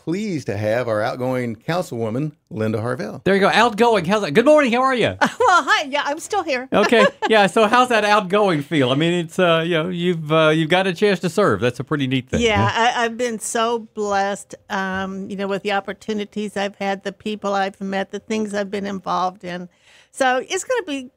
pleased to have our outgoing councilwoman, Linda Harvell. There you go. Outgoing. How's that? Good morning. How are you? Well, hi. Yeah, I'm still here. Okay. Yeah. So how's that outgoing feel? I mean, it's you've got a chance to serve. That's a pretty neat thing. Yeah, I've been so blessed, with the opportunities I've had, the people I've met, the things I've been involved in. So it's going to be,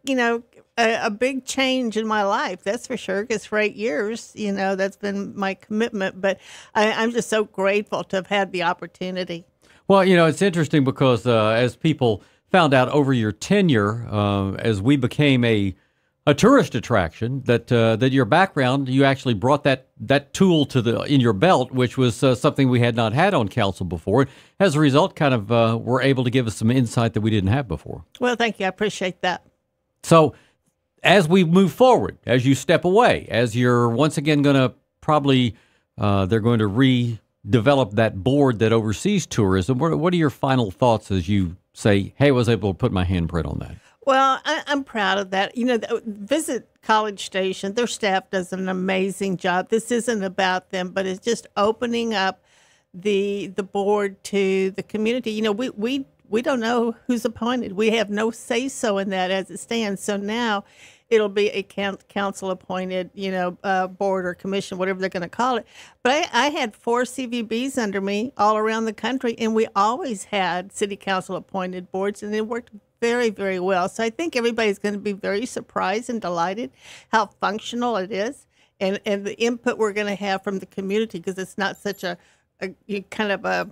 a big change in my life, that's for sure, because for 8 years, that's been my commitment. But I'm just so grateful to have had the opportunity. Well, it's interesting because as people found out over your tenure, as we became a tourist attraction, that your background, you actually brought that tool in your belt, which was something we had not had on council before. As a result, kind of were able to give us some insight that we didn't have before. Well, thank you. I appreciate that. So as we move forward, as you step away, as you're once again going to probably, they're going to redevelop that board that oversees tourism. What are your final thoughts as you say, hey, I was able to put my handprint on that? Well, I'm proud of that. Visit College Station. Their staff does an amazing job. This isn't about them, but it's just opening up the board to the community. We don't know who's appointed. We have no say-so in that as it stands. So now it'll be a council-appointed, board or commission, whatever they're going to call it. But I had 4 CVBs under me all around the country, and we always had city council-appointed boards, and it worked very, very well. So I think everybody's going to be very surprised and delighted how functional it is, and the input we're going to have from the community, because it's not such a kind of a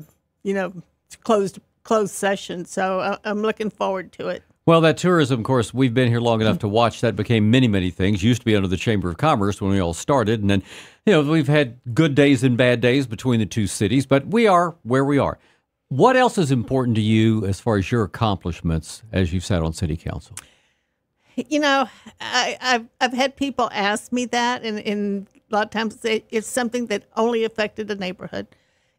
closed session. So I'm looking forward to it. Well, that tourism, of course, we've been here long enough to watch that became many, many things. Used to be under the Chamber of Commerce when we all started. And then, we've had good days and bad days between the two cities, but we are where we are. What else is important to you as far as your accomplishments as you've sat on city council? I've had people ask me that, and a lot of times it's something that only affected a neighborhood,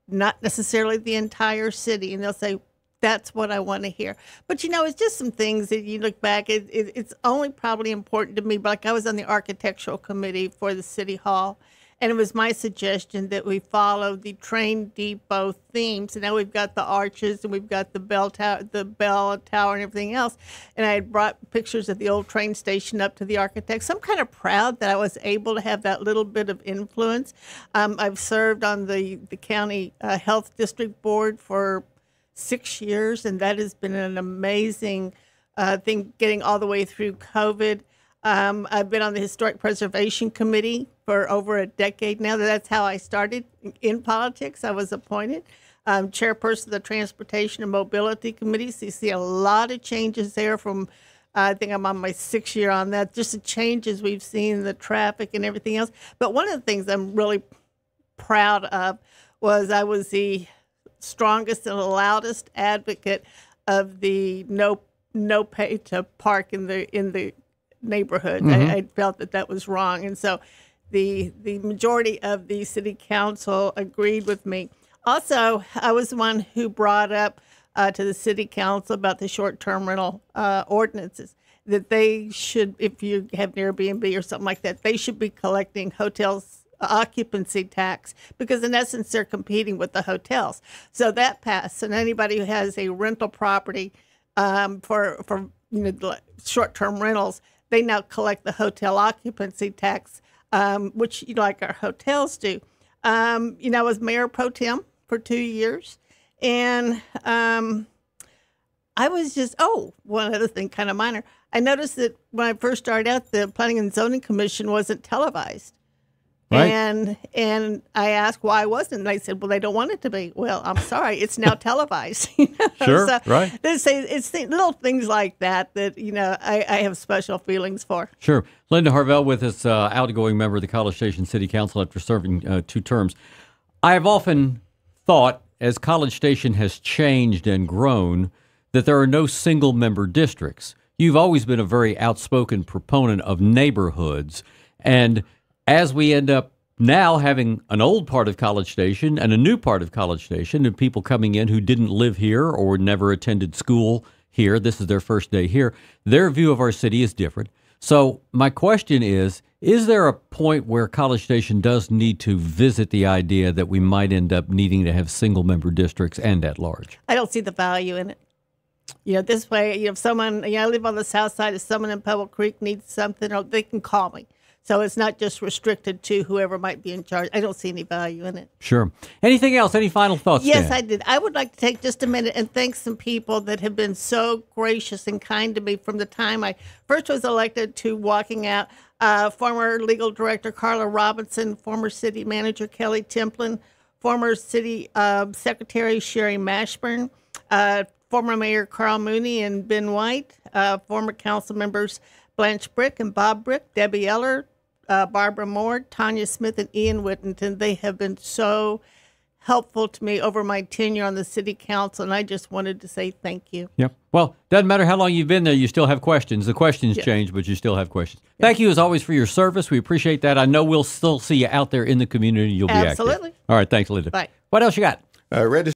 not necessarily the entire city. And they'll say, that's what I want to hear. But, it's just some things that you look back, it's only probably important to me. But like I was on the architectural committee for the city hall, and it was my suggestion that we follow the train depot themes. And now we've got the arches and we've got the bell tower and everything else. And I had brought pictures of the old train station up to the architects. So I'm kind of proud that I was able to have that little bit of influence. I've served on the county health district board for 6 years, and that has been an amazing thing, getting all the way through COVID. I've been on the Historic Preservation Committee for over a decade now. That's how I started in politics. I was appointed chairperson of the Transportation and Mobility Committee. So you see a lot of changes there from, I think I'm on my 6th year on that, just the changes we've seen in the traffic and everything else. But one of the things I'm really proud of was I was the strongest and loudest advocate of the no pay to park in the neighborhood. Mm-hmm. I felt that was wrong, and so the majority of the city council agreed with me. Also, I was the one who brought up to the city council about the short-term rental ordinances, that they should, if you have an Airbnb or something like that, they should be collecting hotels occupancy tax, because in essence they're competing with the hotels. So that passed. And anybody who has a rental property for short-term rentals, they now collect the hotel occupancy tax, which like our hotels do. I was mayor pro tem for 2 years, and I was just one other thing, kind of minor. I noticed that when I first started out, the Planning and Zoning Commission wasn't televised. Right. And I asked why wasn't, and they said, well, they don't want it to be. Well, I'm sorry, it's now televised. Sure, so right. It's little things like that I have special feelings for. Sure. Linda Harvell with us, outgoing member of the College Station City Council after serving 2 terms. I have often thought, as College Station has changed and grown, that there are no single-member districts. You've always been a very outspoken proponent of neighborhoods, and as we end up now having an old part of College Station and a new part of College Station, and people coming in who didn't live here or never attended school here, this is their first day here, their view of our city is different. So my question is Is there a point where College Station does need to visit the idea that we might end up needing to have single-member districts and at large? I don't see the value in it. This way, if someone, I live on the south side, if someone in Pebble Creek needs something, they can call me. So it's not just restricted to whoever might be in charge. I don't see any value in it. Sure. Anything else? Any final thoughts, Yes, Dan? I did. I would like to take just a minute and thank some people that have been so gracious and kind to me from the time I first was elected to walking out. Former legal director Carla Robinson, former city manager Kelly Templin, former city secretary Sherry Mashburn, former mayor Carl Mooney and Ben White, former council members Blanche Brick and Bob Brick, Debbie Eller, Barbara Moore, Tanya Smith, and Ian Whittington. They have been so helpful to me over my tenure on the city council, and I just wanted to say thank you. Yep. Well, doesn't matter how long you've been there, you still have questions. The questions change, but you still have questions. Thank you, as always, for your service. We appreciate that. I know we'll still see you out there in the community. You'll be active. Absolutely. All right. Thanks, Linda. Bye. What else you got? Register